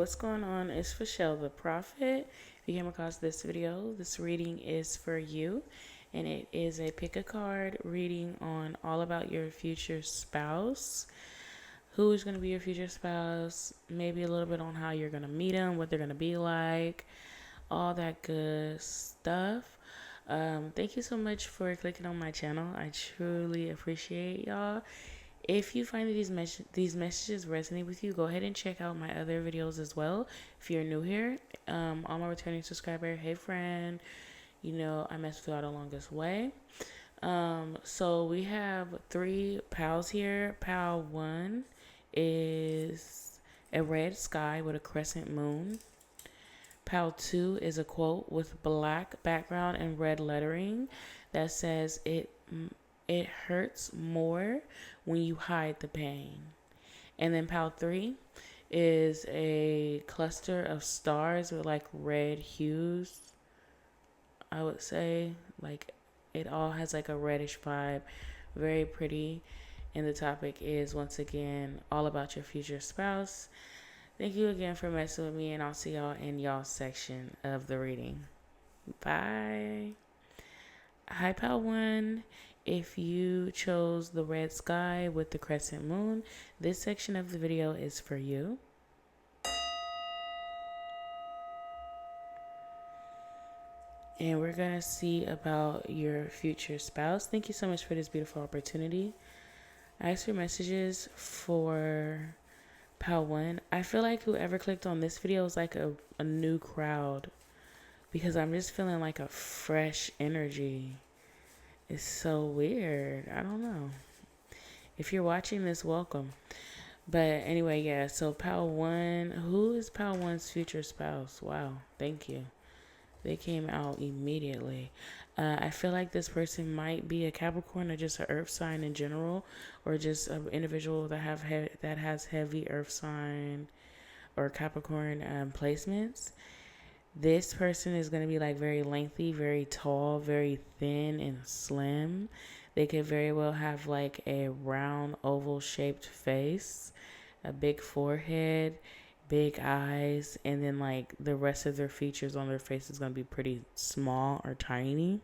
what's going on? It's Michelle the Prophet. If you came across this video, this reading is for you, and it is a pick a card reading on all about your future spouse. Who is going to be your future spouse? Maybe a little bit on how you're going to meet them, what they're going to be like, all that good stuff. Thank you so much for clicking on my channel. I truly appreciate y'all. If you find that these messages resonate with you, go ahead and check out my other videos as well. If you're new here, I'm a returning subscriber. Hey friend, you know I mess with you all the longest way. So we have three pals here. Pal 1 is a red sky with a crescent moon. Pal 2 is a quote with black background and red lettering that says it hurts more when you hide the pain. And then Pal 3 is a cluster of stars with like red hues. I would say like it all has like a reddish vibe, very pretty. And the topic is once again all about your future spouse. Thank you again for messing with me, and I'll see y'all in y'all's section of the reading. Bye. Hi, Pal 1. If you chose the red sky with the crescent moon, this section of the video is for you. And we're going to see about your future spouse. Thank you so much for this beautiful opportunity. I asked for messages for Pal 1. I feel like whoever clicked on this video is like a new crowd, because I'm just feeling like a fresh energy. It's so weird. I don't know. If you're watching this, welcome. But anyway, yeah. So Pal 1, who is Pal 1's future spouse? Wow. Thank you. They came out immediately. I feel like this person might be a Capricorn or just an Earth sign in general, or just an individual that has heavy Earth sign or Capricorn placements. This person is going to be like very lengthy, very tall, very thin and slim. They could very well have like a round oval shaped face, a big forehead, big eyes, and then like the rest of their features on their face is going to be pretty small or tiny.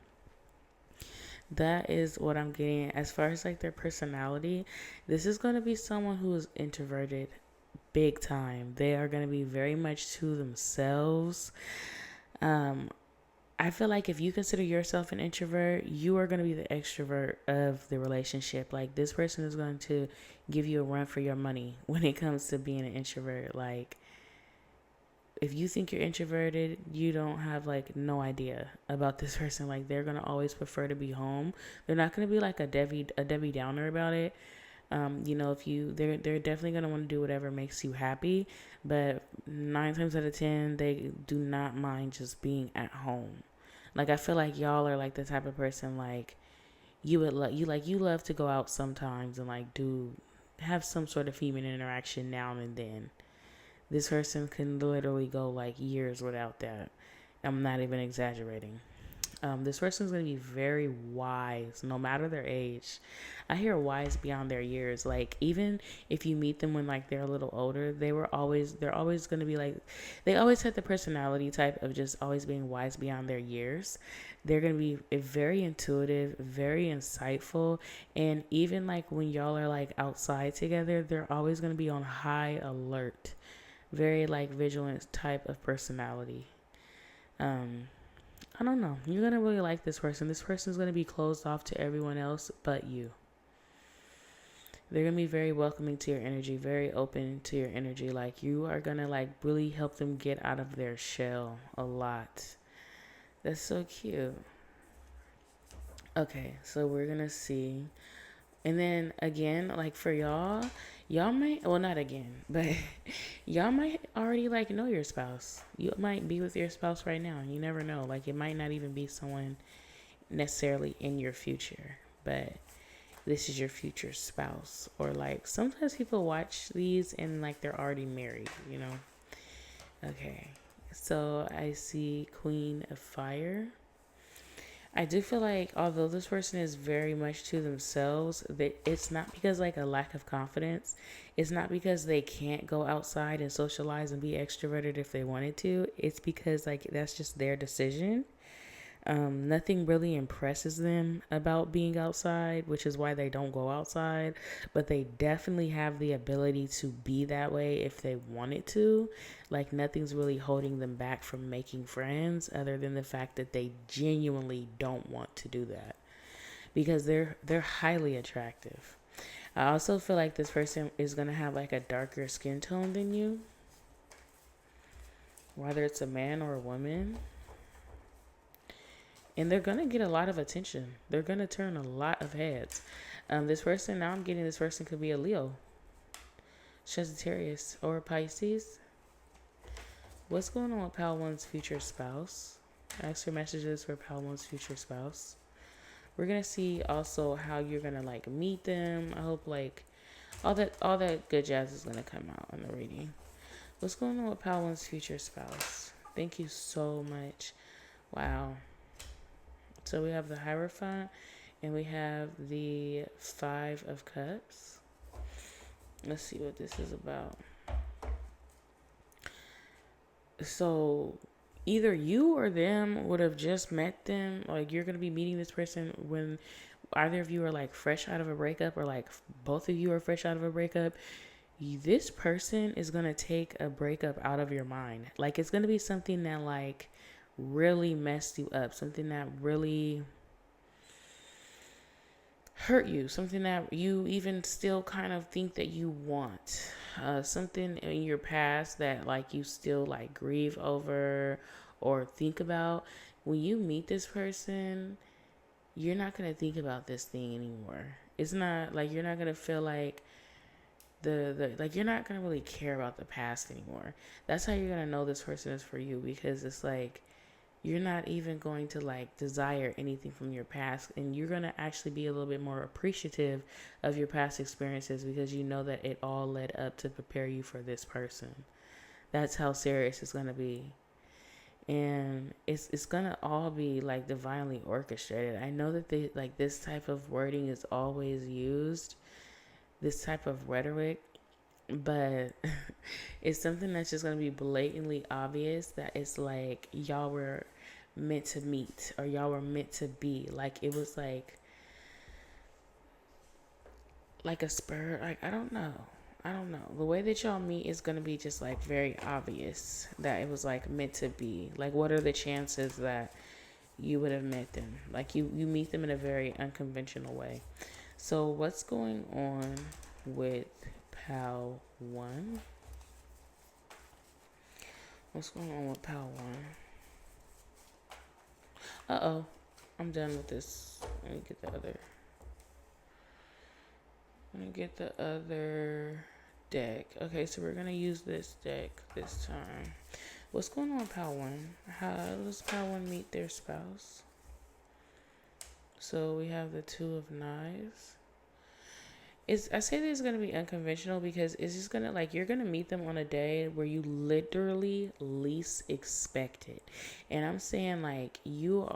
That is what I'm getting. As far as like their personality, this is going to be someone who is introverted big time. They are going to be very much to themselves. I feel like if you consider yourself an introvert, you are going to be the extrovert of the relationship. Like this person is going to give you a run for your money when it comes to being an introvert. Like if you think you're introverted, you don't have like no idea about this person. Like they're going to always prefer to be home. They're not going to be like a Debbie Downer about it. They're definitely going to want to do whatever makes you happy, but 9 times out of 10, they do not mind just being at home. Like, I feel like y'all are like the type of person, like, you love to go out sometimes and like have some sort of human interaction now and then. This person can literally go like years without that. I'm not even exaggerating. This person is going to be very wise, no matter their age. I hear wise beyond their years. Like even if you meet them when like they're a little older, they're always going to be like, they always had the personality type of just always being wise beyond their years. They're going to be very intuitive, very insightful, and even like when y'all are like outside together, they're always going to be on high alert. Very like vigilant type of personality. I don't know. You're going to really like this person. This person is going to be closed off to everyone else but you. They're going to be very welcoming to your energy, very open to your energy. Like you are going to like really help them get out of their shell a lot. That's so cute. Okay, so we're going to see. And then again, like for y'all might, well, not again, but y'all might already like know your spouse. You might be with your spouse right now. You never know. Like it might not even be someone necessarily in your future, but this is your future spouse. Or like sometimes people watch these and like they're already married, you know? Okay. So I see Queen of Fire. I do feel like although this person is very much to themselves, that it's not because like a lack of confidence. It's not because they can't go outside and socialize and be extroverted if they wanted to. It's because like that's just their decision. Nothing really impresses them about being outside, which is why they don't go outside. But they definitely have the ability to be that way if they wanted to. Like nothing's really holding them back from making friends, other than the fact that they genuinely don't want to do that because they're highly attractive. I also feel like this person is gonna have like a darker skin tone than you, whether it's a man or a woman. And they're gonna get a lot of attention. They're gonna turn a lot of heads. This person, now I'm getting this person could be a Leo, Sagittarius, or a Pisces. What's going on with Pal One's future spouse? Ask your messages for Pal One's future spouse. We're gonna see also how you're gonna like meet them. I hope like all that good jazz is gonna come out in the reading. What's going on with Pal One's future spouse? Thank you so much. Wow. So we have the Hierophant and we have the Five of Cups. Let's see what this is about. So either you or them would have just met them. Like you're going to be meeting this person when either of you are like fresh out of a breakup or like both of you are fresh out of a breakup. This person is going to take a breakup out of your mind. Like it's going to be something that like really messed you up, something that really hurt you, something that you even still kind of think that you want, something in your past that like you still like grieve over or think about. When you meet this person, you're not going to think about this thing anymore. It's not like you're not going to feel like the like you're not going to really care about the past anymore. That's how you're going to know this person is for you, because it's like you're not even going to like desire anything from your past, and you're going to actually be a little bit more appreciative of your past experiences because you know that it all led up to prepare you for this person. That's how serious it's going to be. And it's going to all be like divinely orchestrated. I know that they like this type of wording is always used, this type of rhetoric, but it's something that's just going to be blatantly obvious that it's like y'all were meant to meet or y'all were meant to be. Like it was like a spur. Like I don't know. The way that y'all meet is going to be just like very obvious that it was like meant to be. Like what are the chances that you would have met them? Like you meet them in a very unconventional way. So what's going on with Pal 1? What's going on with Pal 1? Uh-oh. I'm done with this. Let me get the other deck. Okay, so we're going to use this deck this time. What's going on with Pal 1? How does Pal 1 meet their spouse? So we have the Two of Knives. I say this is going to be unconventional because it's just going to like, you're going to meet them on a day where you literally least expect it. And I'm saying like you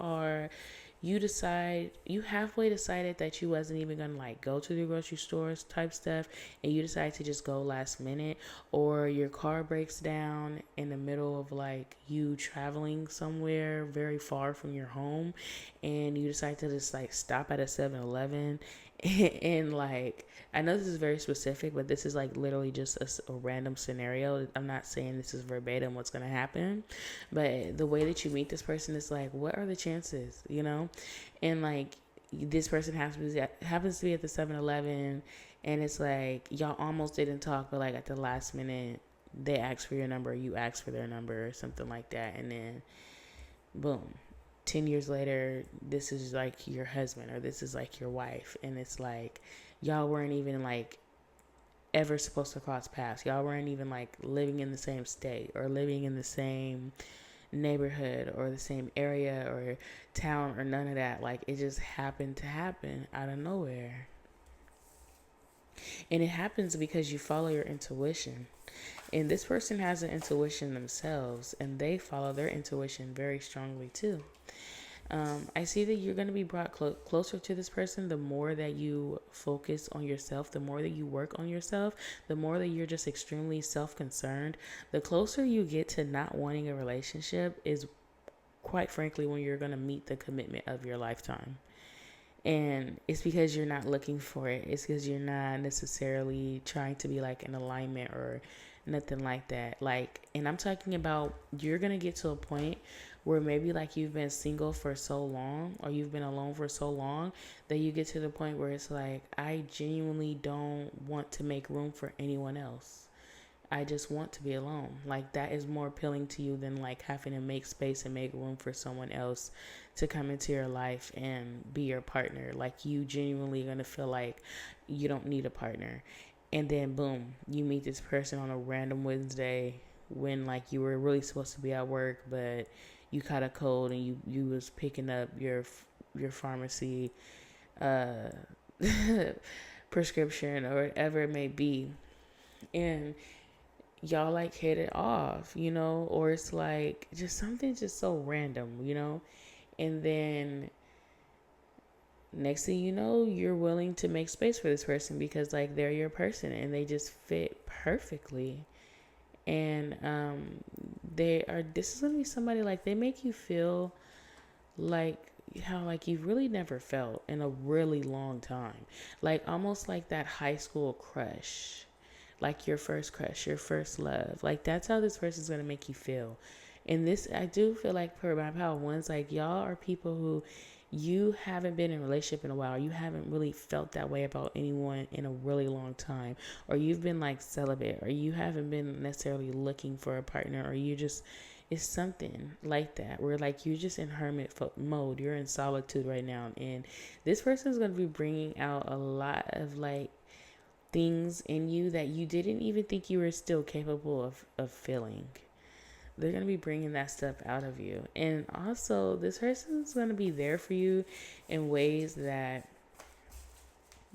halfway decided that you wasn't even going to like go to the grocery stores type stuff, and you decide to just go last minute, or your car breaks down in the middle of like you traveling somewhere very far from your home, and you decide to just like stop at a 7-Eleven and like, I know this is very specific, but this is like literally just a random scenario. I'm not saying this is verbatim what's going to happen, but the way that you meet this person is like, what are the chances, you know? And like this person happens to be at the 7-Eleven, and it's like y'all almost didn't talk, but like at the last minute they ask for your number, you ask for their number or something like that, and then boom, 10 years later, this is like your husband or this is like your wife. And it's like, y'all weren't even like ever supposed to cross paths. Y'all weren't even like living in the same state or living in the same neighborhood or the same area or town or none of that. Like it just happened to happen out of nowhere. And it happens because you follow your intuition. And this person has an intuition themselves, and they follow their intuition very strongly too. I see that you're going to be brought closer to this person the more that you focus on yourself, the more that you work on yourself, the more that you're just extremely self-concerned. The closer you get to not wanting a relationship is, quite frankly, when you're going to meet the commitment of your lifetime. And it's because you're not looking for it. It's because you're not necessarily trying to be like in alignment or nothing like that. Like, and I'm talking about you're going to get to a point where maybe like you've been single for so long or you've been alone for so long that you get to the point where it's like, I genuinely don't want to make room for anyone else. I just want to be alone. Like, that is more appealing to you than like having to make space and make room for someone else to come into your life and be your partner. Like, you genuinely gonna feel like you don't need a partner. And then boom, you meet this person on a random Wednesday when like you were really supposed to be at work, but you caught a cold and you was picking up your pharmacy uh prescription or whatever it may be. And y'all like hit it off, or it's like just something just so random, and then next thing you know, you're willing to make space for this person because like they're your person and they just fit perfectly. And this is gonna be somebody like they make you feel like how like you've really never felt in a really long time, like almost like that high school crush, like your first crush, your first love. Like that's how this person's gonna make you feel. And this, I do feel like for my power ones, like y'all are people who you haven't been in a relationship in a while. You haven't really felt that way about anyone in a really long time, or you've been like celibate, or you haven't been necessarily looking for a partner, or you just, it's something like that where like you're just in hermit mode. You're in solitude right now, and this person is going to be bringing out a lot of like things in you that you didn't even think you were still capable of feeling. They're going to be bringing that stuff out of you. And also, this person's going to be there for you in ways that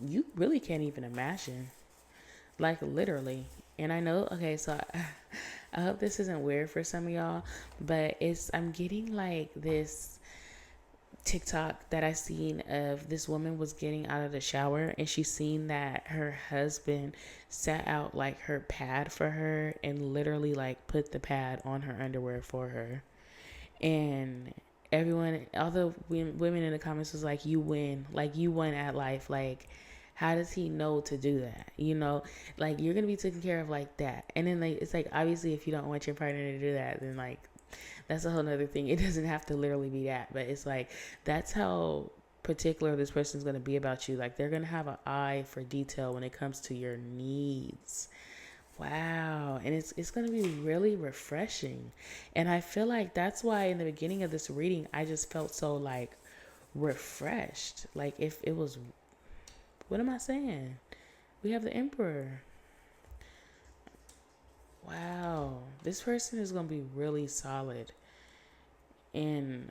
you really can't even imagine. Like, literally. And I know, okay, so I hope this isn't weird for some of y'all, but I'm getting like this TikTok that I seen of this woman was getting out of the shower and she seen that her husband sat out like her pad for her and literally like put the pad on her underwear for her. And everyone, all the women in the comments was like, you win, like you won at life. Like, how does he know to do that? Like you're going to be taken care of like that. And then like, it's like, obviously if you don't want your partner to do that, then like, that's a whole nother thing. It doesn't have to literally be that, but it's like, that's how particular this person's going to be about you. Like they're going to have an eye for detail when it comes to your needs. Wow. And it's going to be really refreshing. And I feel like that's why in the beginning of this reading, I just felt so like refreshed. Like if it was, what am I saying? We have the Emperor. Wow. This person is going to be really solid. And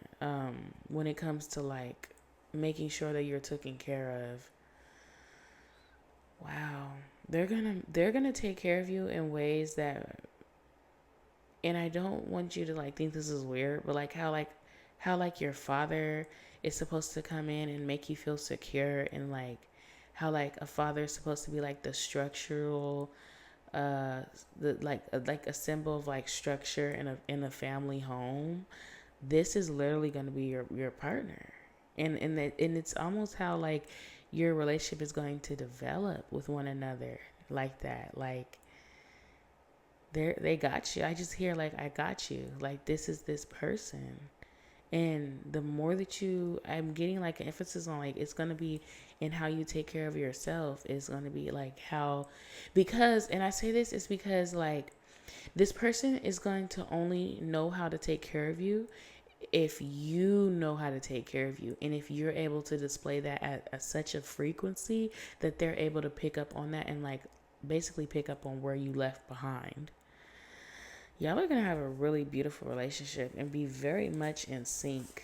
when it comes to like making sure that you're taken care of. Wow. They're gonna take care of you in ways that, and I don't want you to like think this is weird, but like how your father is supposed to come in and make you feel secure, and like how like a father is supposed to be like the structural like a symbol of like structure in a family home. This is literally going to be your partner, and it's almost how like your relationship is going to develop with one another like that. Like they got you. I just hear like, I got you. Like this is this person. And the more that I'm getting like an emphasis on like, it's going to be in how you take care of yourself. It's going to be like and I say this is because like this person is going to only know how to take care of you if you know how to take care of you, and if you're able to display that at such a frequency that they're able to pick up on that and like basically pick up on where you left behind. Y'all are gonna have a really beautiful relationship and be very much in sync.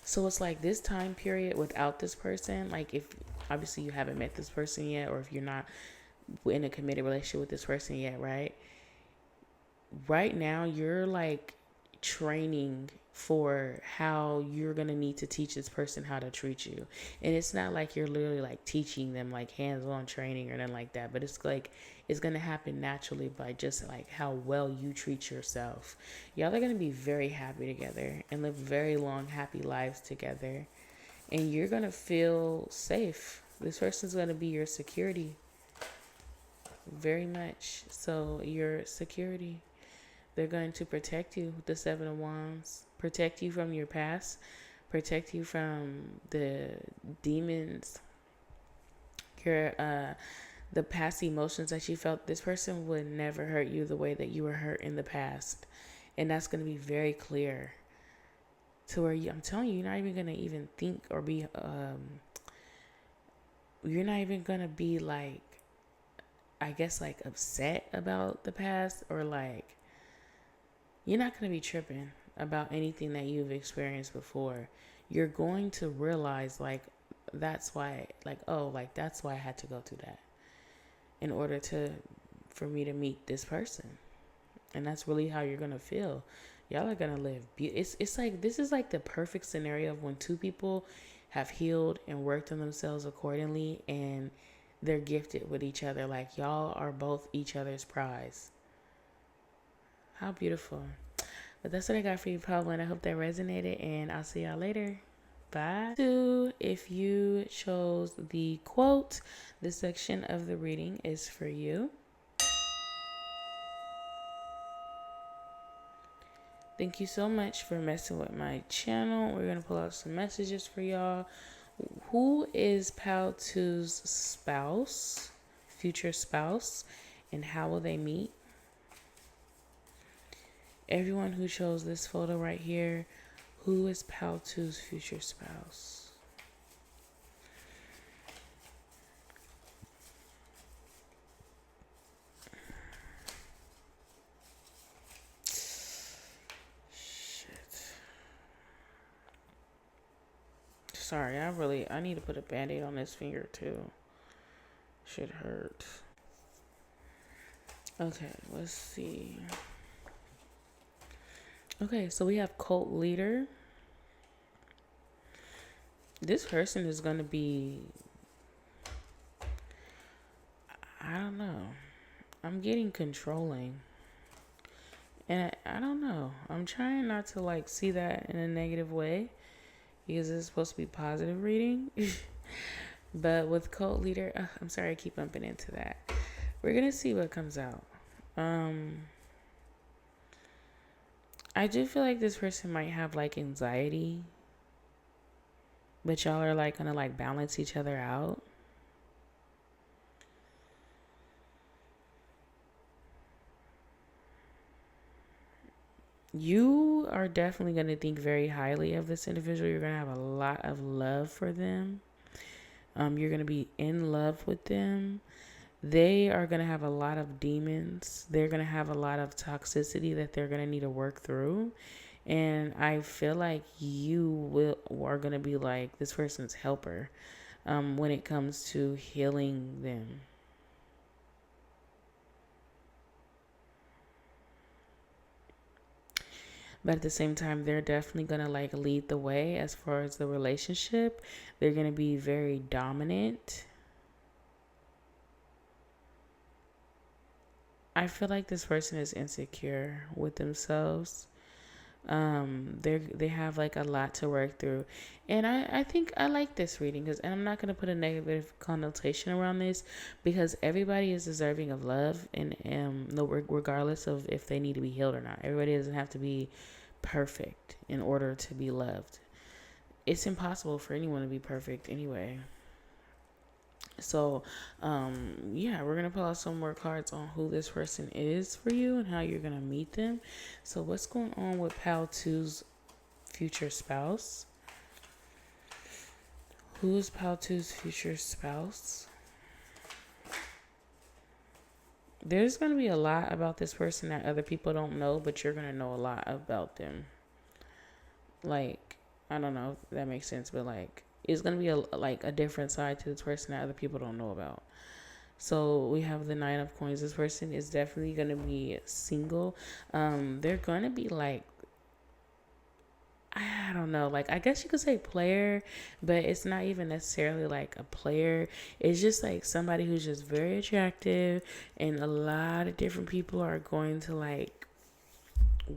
So it's like this time period without this person, like if obviously you haven't met this person yet, or if you're not in a committed relationship with this person yet, right now you're like training for how you're going to need to teach this person how to treat you. And it's not like you're literally like teaching them like hands-on training or nothing like that, but it's like it's going to happen naturally by just like how well you treat yourself. Y'all are going to be very happy together and live very long happy lives together, and you're going to feel safe. This person's going to be your security, very much so. Your security. They're going to protect you with the Seven of Wands, protect you from your past, protect you from the demons, your the past emotions that you felt. This person would never hurt you the way that you were hurt in the past, and that's going to be very clear. To where I'm telling you, you're not even going to even think or be. You're not even going to be like, I guess, like upset about the past, or like you're not going to be tripping about anything that you've experienced before. You're going to realize like that's why, like, oh, like that's why I had to go through that in order for me to meet this person. And that's really how you're going to feel. Y'all are going to live. It's like, this is like the perfect scenario of when two people have healed and worked on themselves accordingly, and they're gifted with each other. Like y'all are both each other's prize. How beautiful. But that's what I got for you, Pablo, and I hope that resonated, and I'll see y'all later. Bye. If you chose the quote, this section of the reading is for you. Thank you so much for messing with my channel. We're going to pull out some messages for y'all. Who is Pal2's spouse, future spouse, and how will they meet? Everyone who chose this photo right here, who is Pal2's future spouse? Sorry, I need to put a band-aid on this finger too. Shit hurt. Okay, let's see. Okay, so we have cult leader. This person is going to be, I don't know. I'm getting controlling. And I don't know. I'm trying not to like see that in a negative way, because it's supposed to be positive reading. But with cult leader, I'm sorry I keep bumping into that. We're going to see what comes out. I do feel like this person might have like anxiety, but y'all are like gonna like balance each other out. You are definitely gonna think very highly of this individual. You're gonna have a lot of love for them. You're gonna be in love with them. They are going to have a lot of demons. They're going to have a lot of toxicity that they're going to need to work through. And I feel like you are going to be like this person's helper when it comes to healing them. But at the same time, they're definitely going to like lead the way as far as the relationship. They're going to be very dominant. I feel like this person is insecure with themselves. They have like a lot to work through, and I think I like this reading, because, and I'm not gonna put a negative connotation around this, because everybody is deserving of love, and no, regardless of if they need to be healed or not. Everybody doesn't have to be perfect in order to be loved. It's impossible for anyone to be perfect anyway. So, yeah, we're going to pull out some more cards on who this person is for you and how you're going to meet them. So, what's going on with Pal2's future spouse? Who is Pal2's future spouse? There's going to be a lot about this person that other people don't know, but you're going to know a lot about them. Like, I don't know if that makes sense, but like, it's going to be a different side to this person that other people don't know about. So we have the Nine of Coins. This person is definitely going to be single. They're going to be like I don't know, like, I guess you could say player, but it's not even necessarily like a player. It's just like somebody who's just very attractive, and a lot of different people are going to like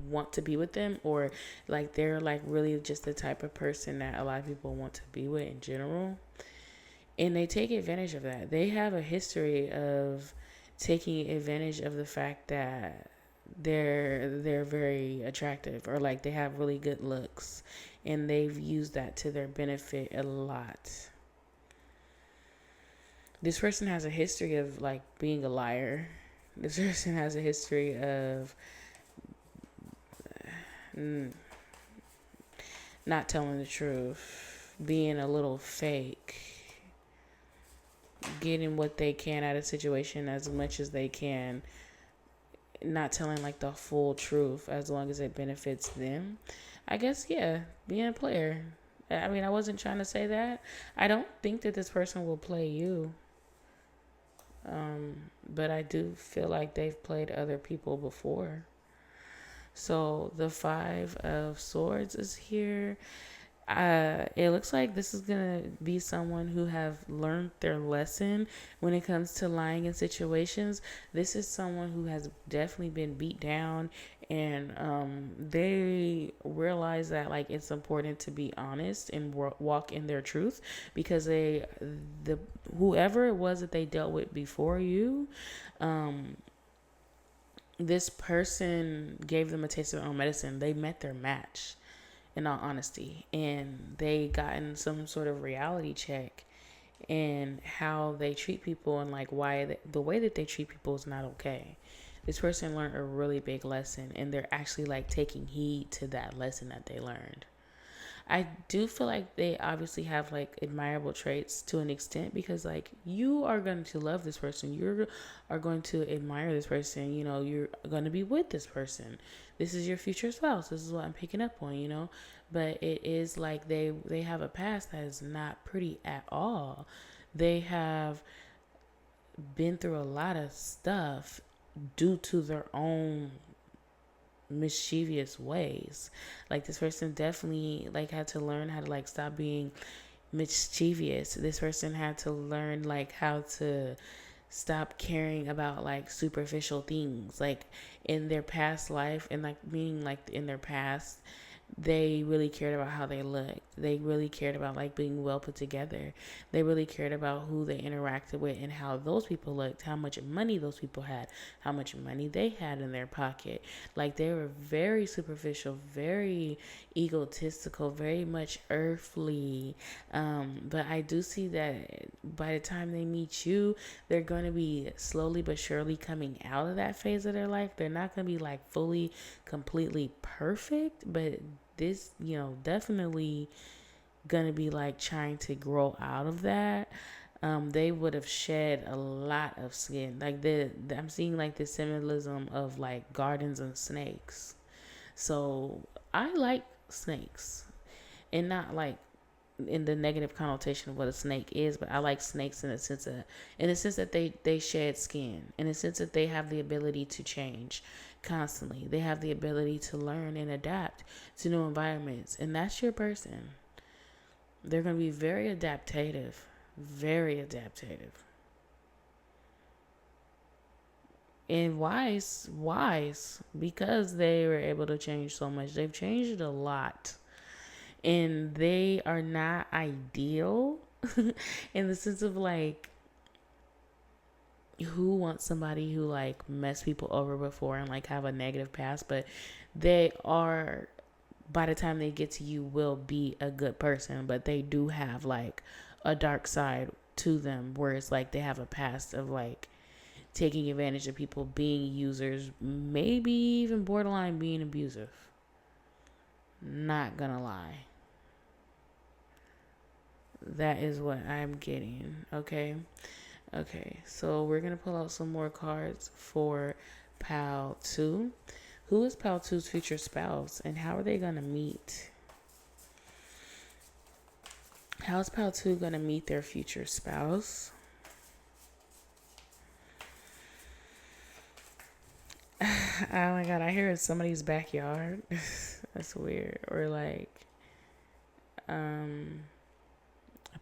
want to be with them, or like they're like really just the type of person that a lot of people want to be with in general. And they take advantage of that. They have a history of taking advantage of the fact that they're very attractive, or like they have really good looks, and they've used that to their benefit a lot. This person has a history of like being a liar. This person has a history of not telling the truth, being a little fake, getting what they can out of situation as much as they can, not telling like the full truth as long as it benefits them. I guess, yeah, being a player. I mean, I wasn't trying to say that. I don't think that this person will play you. But I do feel like they've played other people before. So the Five of Swords is here. It looks like this is gonna be someone who have learned their lesson when it comes to lying in situations. This is someone who has definitely been beat down, and they realize that like it's important to be honest and walk in their truth, because the whoever it was that they dealt with before you, this person gave them a taste of their own medicine. They met their match, in all honesty, and they gotten some sort of reality check in how they treat people, and like why the way that they treat people is not okay. This person learned a really big lesson, and they're actually like taking heed to that lesson that they learned. I do feel like they obviously have like admirable traits to an extent, because like you are going to love this person. You are going to admire this person. You know, you're going to be with this person. This is your future spouse. This is what I'm picking up on, you know. But it is like they have a past that is not pretty at all. They have been through a lot of stuff due to their own mischievous ways. Like this person definitely like had to learn how to like stop being mischievous. This person had to learn like how to stop caring about like superficial things, like in their past life, and like meaning like in their past they really cared about how they looked. They really cared about like being well put together. They really cared about who they interacted with and how those people looked, how much money those people had, how much money they had in their pocket. Like they were very superficial, very egotistical, very much earthly. But I do see that by the time they meet you, they're going to be slowly but surely coming out of that phase of their life. They're not going to be like fully, completely perfect, but this, you know, definitely gonna be like trying to grow out of that. They would have shed a lot of skin. Like I'm seeing like the symbolism of like gardens and snakes. So I like snakes, and not like in the negative connotation of what a snake is, but I like snakes in the sense that they shed skin, in the sense that they have the ability to change constantly. They have the ability to learn and adapt to new environments, and that's your person. They're going to be very adaptive, very adaptive, and wise, because they were able to change so much. They've changed a lot, and they are not ideal in the sense of like, who wants somebody who like messed people over before and like have a negative past, but they are, by the time they get to you, will be a good person, but they do have like a dark side to them, where it's like they have a past of like taking advantage of people, being users, maybe even borderline being abusive. Not gonna lie. That is what I'm getting. Okay. So we're gonna pull out some more cards for Pal 2. Who is Pal 2's future spouse, and how are they gonna meet? How is Pal 2 gonna meet their future spouse? Oh my god, I hear it's somebody's backyard. That's weird. Or like a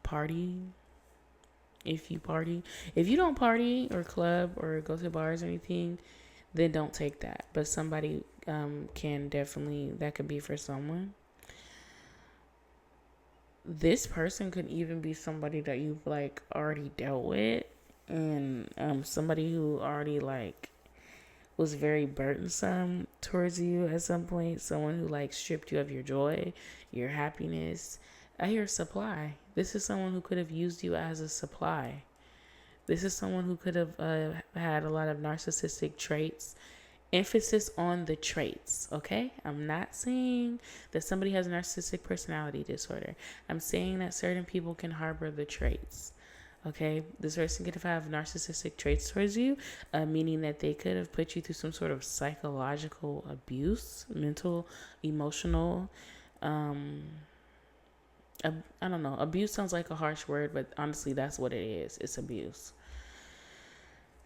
party. If you party, if you don't party or club or go to bars or anything, then don't take that. But somebody can definitely, that could be for someone. This person could even be somebody that you've like already dealt with, and somebody who already like was very burdensome towards you at some point. Someone who like stripped you of your joy, your happiness. I hear supply. This is someone who could have used you as a supply. This is someone who could have had a lot of narcissistic traits. Emphasis on the traits, okay? I'm not saying that somebody has a narcissistic personality disorder. I'm saying that certain people can harbor the traits, okay? This person could have narcissistic traits towards you, meaning that they could have put you through some sort of psychological abuse, mental, emotional, I don't know. Abuse sounds like a harsh word, but honestly, that's what it is. It's abuse.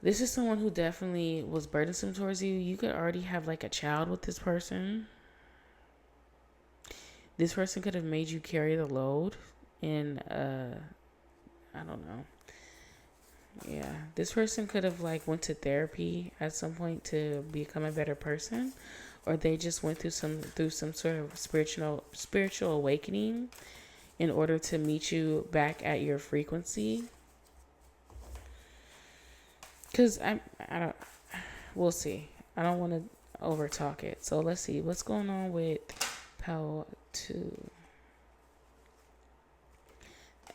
This is someone who definitely was burdensome towards you. You could already have like a child with this person. This person could have made you carry the load. And I don't know. Yeah. This person could have like went to therapy at some point to become a better person. Or they just went through some sort of spiritual awakening in order to meet you back at your frequency. Because we'll see. I don't want to over talk it. So let's see. What's going on with Pal 2?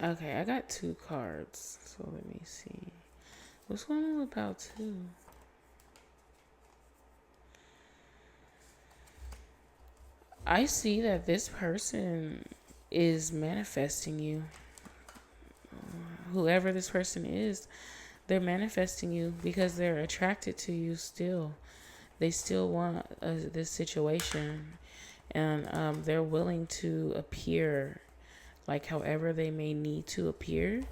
Okay, I got 2 cards. So let me see. What's going on with Pal 2? I see that this person is manifesting you. Whoever this person is, they're manifesting you because they're attracted to you still. They still want this situation, and they're willing to appear like however they may need to appear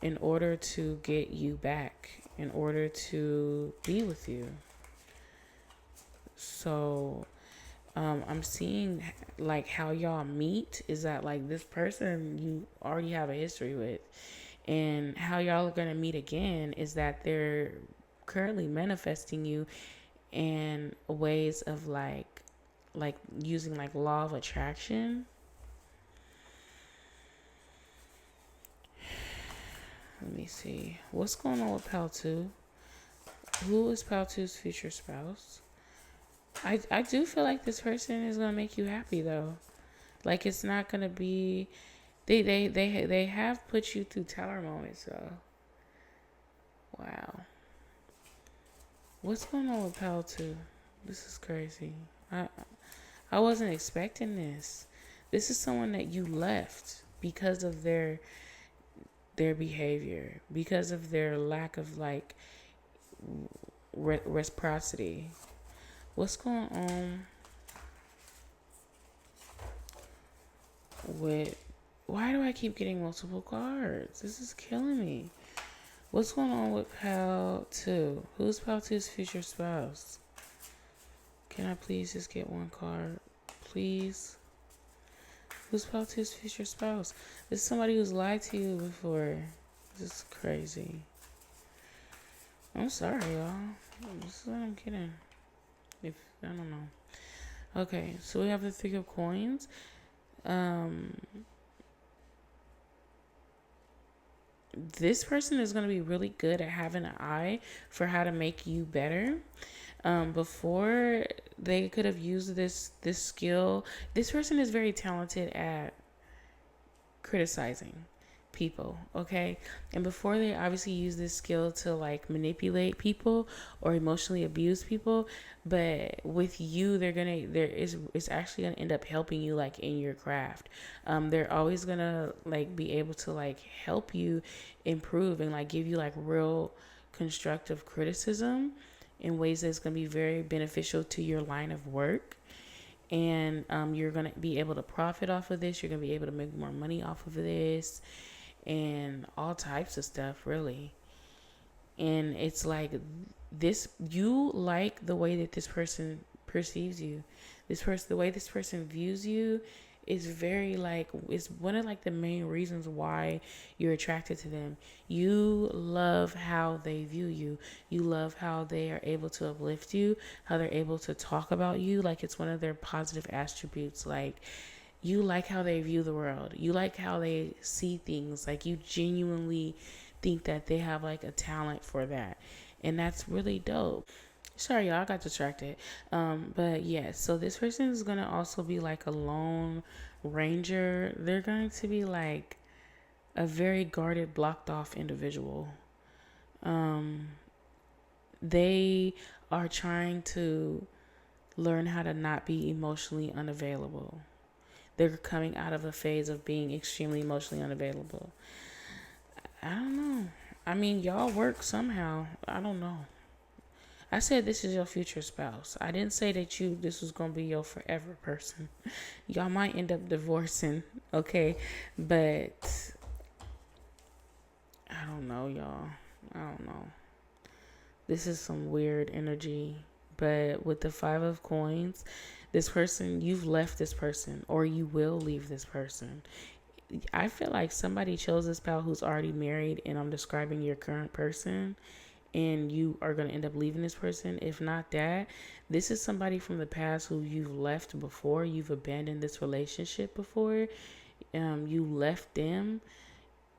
in order to get you back, in order to be with you. So I'm seeing like how y'all meet is that like this person you already have a history with, and how y'all are gonna meet again is that they're currently manifesting you in ways of like using like law of attraction. Let me see what's going on with Pal 2. Who is Pal 2's future spouse? I do feel like this person is gonna make you happy though. Like it's not gonna be. They have put you through tower moments though. Wow. What's going on with Pal 2? This is crazy. I wasn't expecting this. This is someone that you left because of their behavior, because of their lack of like reciprocity. What's going on with... Why do I keep getting multiple cards? This is killing me. What's going on with Pal 2? Who's Pal 2's future spouse? Can I please just get one card? Please? Who's Pal 2's future spouse? This is somebody who's lied to you before. This is crazy. I'm sorry, y'all. This is what I'm kidding. I don't know. Okay, so we have the 3 of coins. This person is going to be really good at having an eye for how to make you better. Before they could have used this skill. This person is very talented at criticizing people, okay? And before they obviously use this skill to like manipulate people or emotionally abuse people, but with you it's actually gonna end up helping you like in your craft. They're always gonna like be able to like help you improve and like give you like real constructive criticism in ways that's gonna be very beneficial to your line of work. And you're gonna be able to profit off of this. You're gonna be able to make more money off of this and all types of stuff, really. And it's like this, you like the way that this person perceives you. This person, the way this person views you is very like, it's one of like the main reasons why you're attracted to them. You love how they view you. You love how they are able to uplift you, how they're able to talk about you. Like it's one of their positive attributes. Like you like how they view the world. You like how they see things. Like you genuinely think that they have like a talent for that. And that's really dope. Sorry, y'all, I got distracted. But yeah, so this person is gonna also be like a lone ranger. They're going to be like a very guarded, blocked off individual. They are trying to learn how to not be emotionally unavailable. They're coming out of a phase of being extremely emotionally unavailable. I don't know. I mean, y'all work somehow. I don't know. I said this is your future spouse. I didn't say that this was gonna be your forever person. Y'all might end up divorcing, okay? But I don't know, y'all. I don't know. This is some weird energy. But with the 5 of Coins, this person, you've left this person or you will leave this person. I feel like somebody chose this pal who's already married, and I'm describing your current person, and you are going to end up leaving this person. If not that, this is somebody from the past who you've left before. You've abandoned this relationship before. You left them,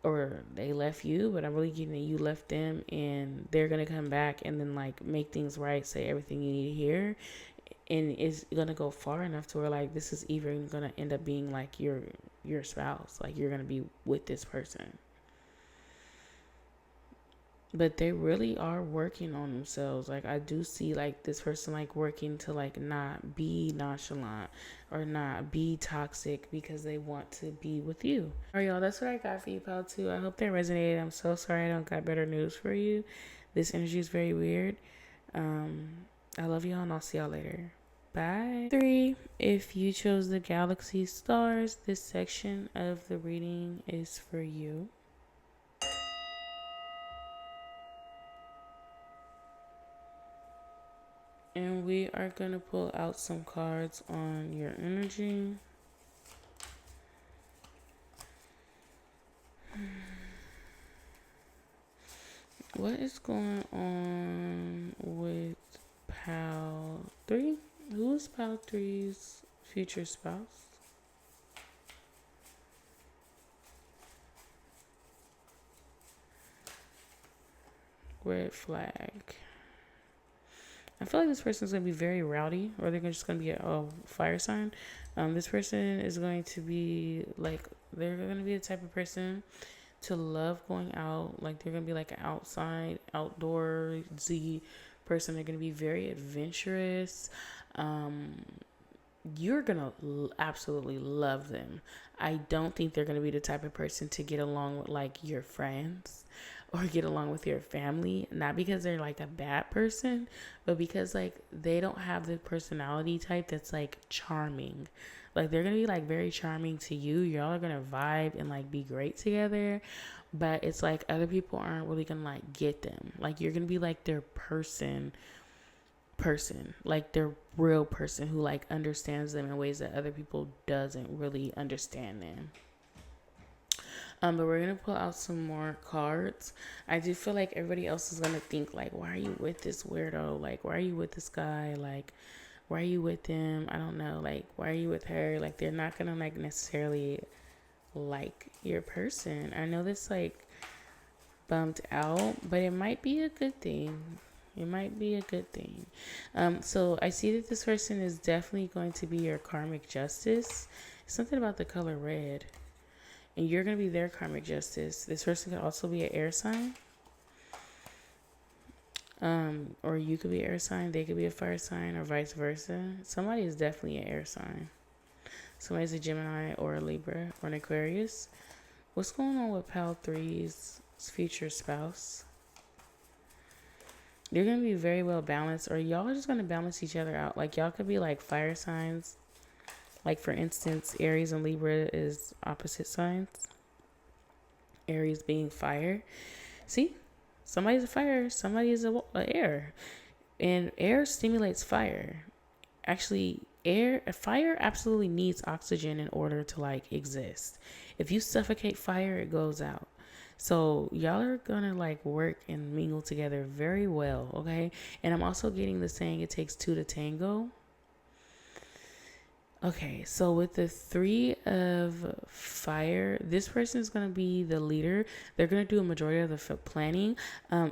or they left you, but I'm really getting that you left them, and they're going to come back and then like make things right, say everything you need to hear. And it's going to go far enough to where like this is even going to end up being like your spouse. Like you're going to be with this person. But they really are working on themselves. Like I do see like this person like working to like not be nonchalant or not be toxic because they want to be with you. All right, y'all, that's what I got for you, pal, too. I hope that resonated. I'm so sorry I don't got better news for you. This energy is very weird. I love y'all, and I'll see y'all later. Bye. 3, if you chose the galaxy stars, this section of the reading is for you. And we are going to pull out some cards on your energy. What is going on with Pal 3? Who is Pal 3's future spouse? Red flag. I feel like this person is going to be very rowdy, or they're just going to be a fire sign. This person is going to be like, they're going to be the type of person to love going out. Like they're going to be like an outside, outdoorsy person. They're going to be very adventurous. You're going to absolutely love them. I don't think they're going to be the type of person to get along with like your friends or get along with your family. Not because they're like a bad person, but because like they don't have the personality type that's like charming. Like they're going to be like very charming to you. Y'all are going to vibe and like be great together. But it's like other people aren't really going to like get them. Like you're going to be like their person, like their real person who like understands them in ways that other people doesn't really understand them. But we're going to pull out some more cards. I do feel like everybody else is going to think like, why are you with this weirdo? Like, why are you with this guy? Like, why are you with him? I don't know. Like, why are you with her? Like, they're not going to like necessarily like your person. I know this like bummed out, but it might be a good thing. It might be a good thing. So I see that this person is definitely going to be your karmic justice. Something about the color red. And you're going to be their karmic justice. This person could also be an air sign. Or you could be an air sign. They could be a fire sign, or vice versa. Somebody is definitely an air sign. Somebody's a Gemini or a Libra or an Aquarius. What's going on with Pal 3's future spouse? They're going to be very well balanced, or y'all are just going to balance each other out. Like, y'all could be like fire signs. Like, for instance, Aries and Libra is opposite signs. Aries being fire. See? Somebody's a fire. Somebody is a air. And air stimulates fire. actually fire absolutely needs oxygen in order to like exist. If you suffocate fire, it goes out. So y'all are gonna like work and mingle together very well, okay? And I'm also getting the saying it takes two to tango. Okay, so with the three of fire, this person is going to be the leader. They're going to do a majority of the planning.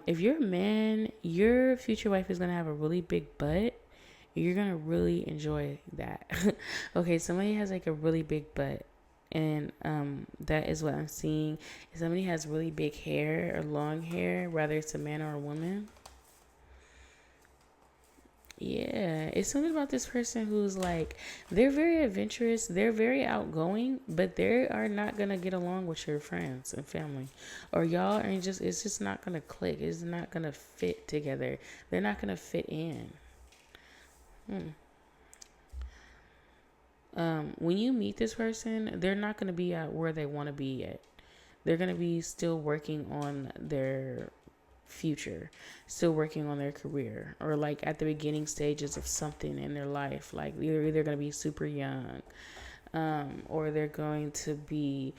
If you're a man, your future wife is going to have a really big butt. You're going to really enjoy that. Okay, somebody has like a really big butt. And that is what I'm seeing. If somebody has really big hair or long hair, whether it's a man or a woman. Yeah, it's something about this person who's like, they're very adventurous, they're very outgoing, but they are not gonna get along with your friends and family, or y'all are just, it's just not gonna click. It's not gonna fit together. They're not gonna fit in. When you meet this person, they're not gonna be at where they want to be yet. They're gonna be still working on their future, still working on their career, or like at the beginning stages of something in their life. Like they're either going to be super young, or they're going to be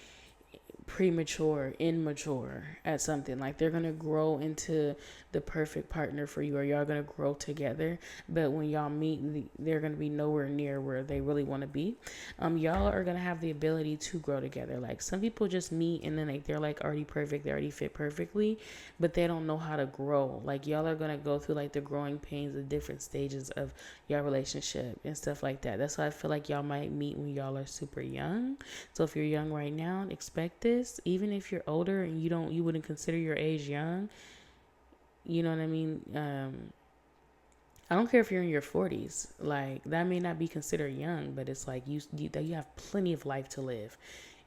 premature, immature at something. Like they're gonna grow into the perfect partner for you, or y'all gonna grow together. But when y'all meet, they're gonna be nowhere near where they really want to be. Y'all are gonna have the ability to grow together. Like some people just meet and then like they're like already perfect, they already fit perfectly, but they don't know how to grow. Like y'all are gonna go through like the growing pains of different stages of your relationship and stuff like that. That's why I feel like y'all might meet when y'all are super young. So if you're young right now, expect this. Even if you're older and you wouldn't consider your age young, you know what I mean? I don't care if you're in your 40s, like that may not be considered young, but it's like you have plenty of life to live,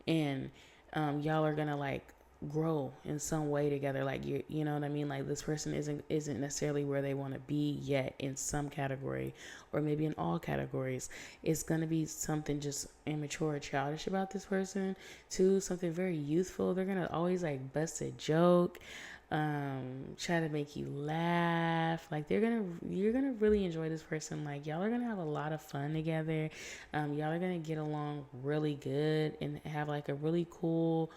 and y'all are gonna like grow in some way together. Like you know what I mean? Like this person isn't necessarily where they want to be yet in some category, or maybe in all categories. It's gonna be something just immature or childish about this person too, something very youthful. They're gonna always like bust a joke, try to make you laugh. Like you're gonna really enjoy this person. Like y'all are gonna have a lot of fun together. Y'all are gonna get along really good and have like a really cool,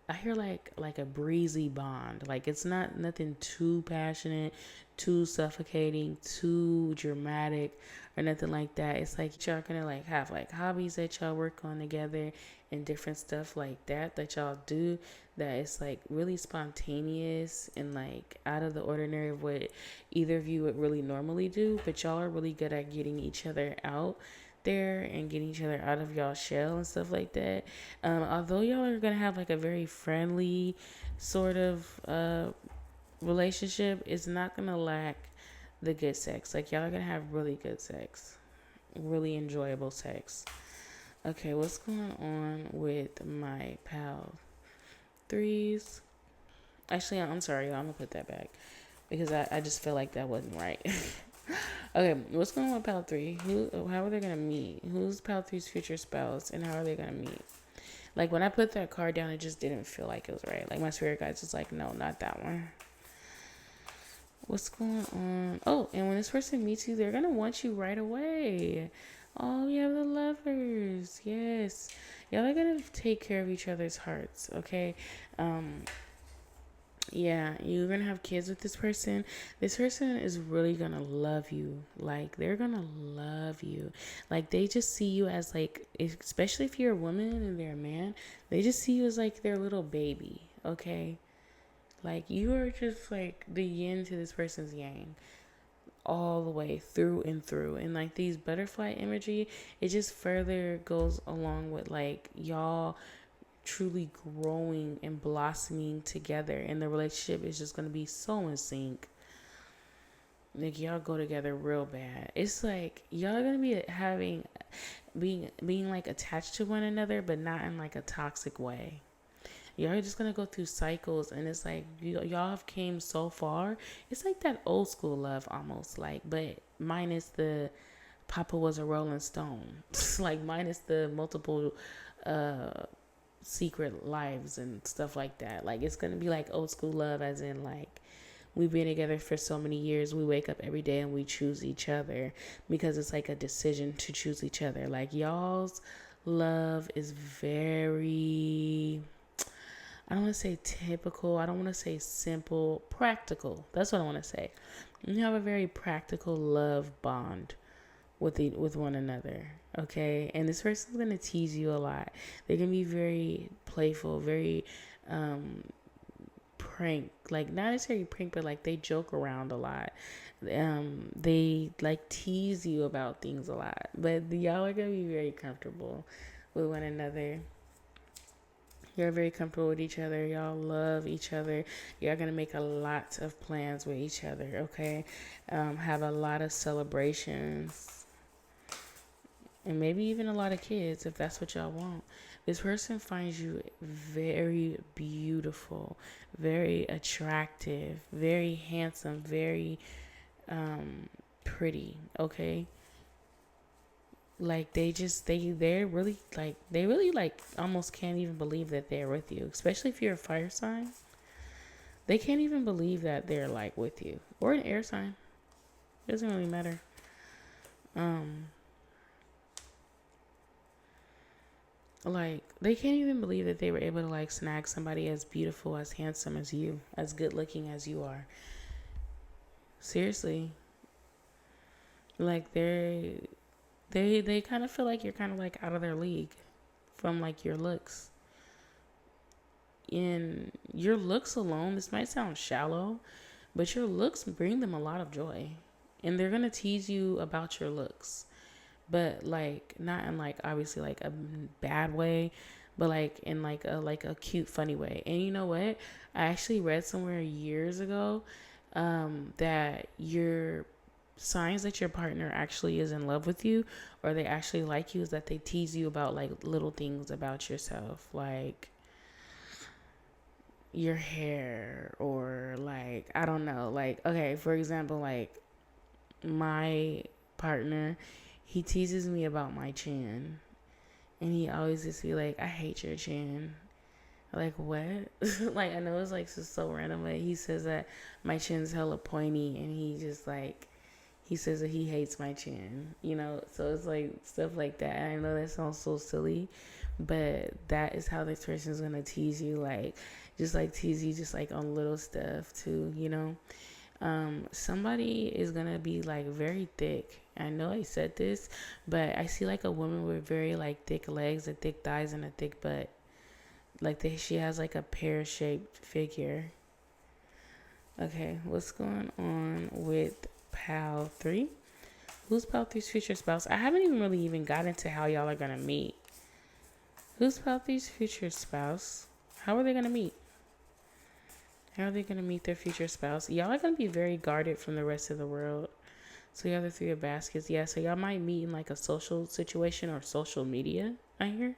I hear like a breezy bond. Like it's not nothing too passionate, too suffocating, too dramatic, or nothing like that. It's like y'all gonna like have like hobbies that y'all work on together and different stuff like that y'all do, that it's like really spontaneous and like out of the ordinary of what either of you would really normally do. But y'all are really good at getting each other out there and getting each other out of y'all shell and stuff like that. Although y'all are gonna have like a very friendly sort of relationship, it's not gonna lack the good sex. Like y'all are gonna have really good sex, really enjoyable sex. Okay, what's going on with my pal threes? Actually, I'm sorry, y'all. I'm gonna put that back because I just feel like that wasn't right. Okay, what's going on with pal 3? How are they gonna meet? Who's pal 3's future spouse, and how are they gonna meet? Like when I put that card down, it just didn't feel like it was right. Like my spirit guides was like, no, not that one. What's going on? Oh, and when this person meets you, they're gonna want you right away. Oh, we have the lovers. Yes, y'all are gonna take care of each other's hearts. Okay. Yeah, you're gonna have kids with this person. This person is really gonna love you. Like they're gonna love you. Like they just see you as like, especially if you're a woman and they're a man, they just see you as like their little baby. Okay, like you are just like the yin to this person's yang, all the way through and through. And like these butterfly imagery, it just further goes along with like y'all truly growing and blossoming together, and the relationship is just going to be so in sync. Like y'all go together real bad. It's like y'all are going to be being like attached to one another, but not in like a toxic way. Y'all are just going to go through cycles, and it's like y'all have came so far. It's like that old school love almost, like, but minus the Papa was a Rolling Stone. Like minus the multiple secret lives and stuff like that. Like it's gonna be like old school love, as in like we've been together for so many years. We wake up every day and we choose each other because it's like a decision to choose each other. Like y'all's love is very, I don't want to say typical. I don't want to say simple, practical. That's what I want to say. You have a very practical love bond with one another. Okay, and this person's gonna tease you a lot. They can be very playful, very prank, like not necessarily prank, but like they joke around a lot. They like tease you about things a lot, but y'all are gonna be very comfortable with one another. You're very comfortable with each other. Y'all love each other. You're going to make a lot of plans with each other, okay? Have a lot of celebrations. And maybe even a lot of kids if that's what y'all want. This person finds you very beautiful, very attractive, very handsome, very pretty, okay? Like they're really like they really like almost can't even believe that they're with you, especially if you're a fire sign. They can't even believe that they're like with you, or an air sign. It doesn't really matter. Like they can't even believe that they were able to like snag somebody as beautiful, as handsome as you, as good looking as you are. Seriously. Like they kind of feel like you're kind of like out of their league from like your looks. In your looks alone, this might sound shallow, but your looks bring them a lot of joy. And they're going to tease you about your looks. But like not in like obviously like a bad way, but like in like a cute funny way. And you know what? I actually read somewhere years ago that your signs that your partner actually is in love with you or they actually like you is that they tease you about like little things about yourself, like your hair, or like I don't know, like okay, for example, like my partner, he teases me about my chin, and he always just be like, I hate your chin. Like what? Like I know it's like just so random, but he says that my chin's hella pointy, and he just like he says that he hates my chin, you know? So it's like stuff like that. And I know that sounds so silly, but that is how this person's gonna tease you, like just like tease you just like on little stuff too, you know? Somebody is gonna be like very thick. I know I said this, but I see like a woman with very like thick legs, and thick thighs, and a thick butt. Like she has like a pear-shaped figure. Okay, what's going on with Pal 3? Who's Pal 3's future spouse? I haven't even really even got into how y'all are gonna meet. Who's Pal 3's future spouse? How are they gonna meet? How are they gonna meet their future spouse? Y'all are gonna be very guarded from the rest of the world. So you have the Three of Baskets. Yeah, so y'all might meet in like a social situation or social media, I hear.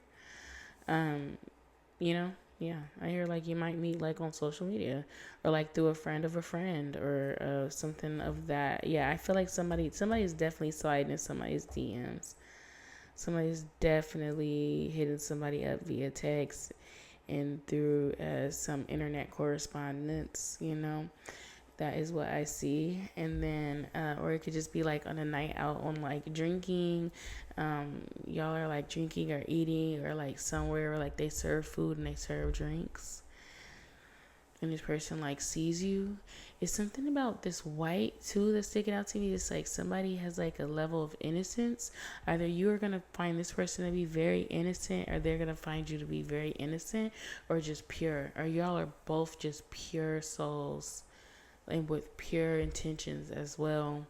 You know, yeah, I hear like you might meet like on social media or like through a friend of a friend or something of that. Yeah, I feel like somebody's definitely sliding in somebody's DMs. Somebody's definitely hitting somebody up via text and through some internet correspondence, you know. That is what I see. And then or it could just be like on a night out on like drinking. Y'all are like drinking or eating or like somewhere where like they serve food and they serve drinks, and this person like sees you. It's something about this white too that's sticking out to me. It's like somebody has like a level of innocence. Either you are gonna find this person to be very innocent, or they're gonna find you to be very innocent, or just pure, or y'all are both just pure souls and with pure intentions as well.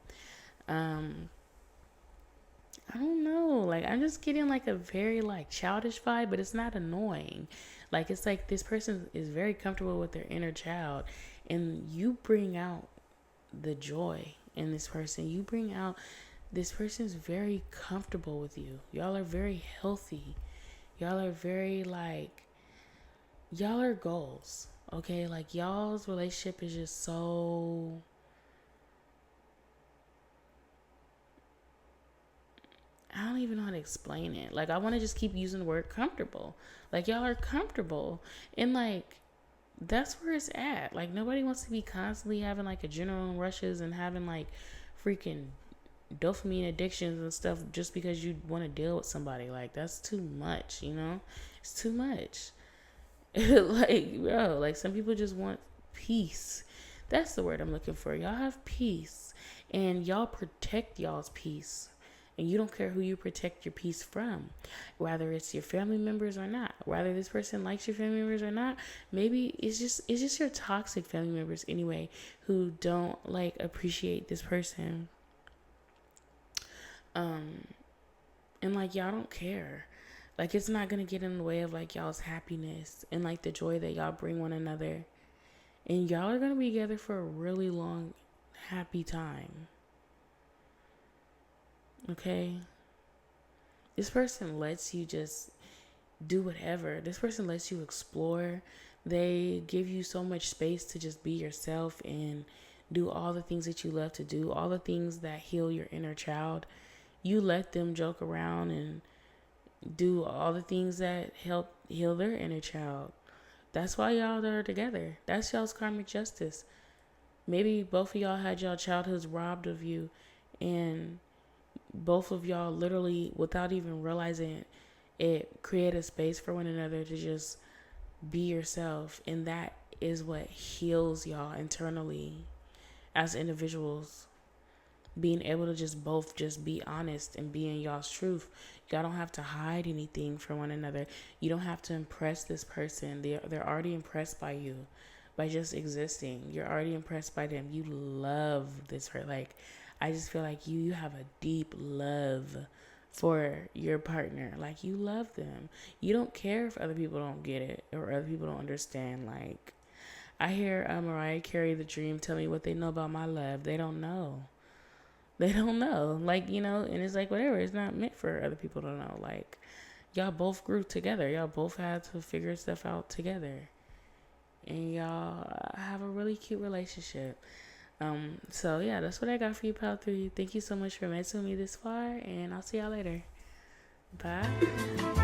I don't know. Like I'm just getting like a very like childish vibe, but it's not annoying. Like it's like this person is very comfortable with their inner child, and you bring out the joy in this person. You bring out this person's very comfortable with you. Y'all are very healthy. Y'all are very like y'all are goals. Okay, like y'all's relationship is just so I don't even know how to explain it. Like I want to just keep using the word comfortable. Like y'all are comfortable, and like That's where it's at. Like, nobody wants to be constantly having like adrenaline rushes and having like freaking dopamine addictions and stuff just because you want to deal with somebody. Like, that's too much, you know? It's too much. Like, bro, like some people just want peace. That's the word I'm looking for. Y'all have peace and y'all protect y'all's peace. And you don't care who you protect your peace from, whether it's your family members or not, whether this person likes your family members or not. Maybe it's just your toxic family members anyway, who don't like appreciate this person. And like, y'all don't care. Like, it's not gonna get in the way of like y'all's happiness and like the joy that y'all bring one another. And y'all are gonna be together for a really long, happy time. Okay? This person lets you just do whatever. This person lets you explore. They give you so much space to just be yourself and do all the things that you love to do, all the things that heal your inner child. You let them joke around and do all the things that help heal their inner child. That's why y'all are together. That's y'all's karmic justice. Maybe both of y'all had y'all childhoods robbed of you, and both of y'all literally, without even realizing it, create a space for one another to just be yourself. And that is what heals y'all internally as individuals. Being able to just both just be honest and be in y'all's truth. Y'all don't have to hide anything from one another. You don't have to impress this person. They're already impressed by you by just existing. You're already impressed by them. You love this person. Like, I just feel like you have a deep love for your partner. Like, you love them. You don't care if other people don't get it or other people don't understand. Like, I hear Mariah Carey, The Dream, tell me what they know about my love. They don't know. They don't know. Like, you know, and it's like, whatever. It's not meant for other people to know. Like, y'all both grew together. Y'all both had to figure stuff out together. And y'all have a really cute relationship. So yeah, that's what I got for you, Pal 3. Thank you so much for messing with me this far, and I'll see y'all later. Bye.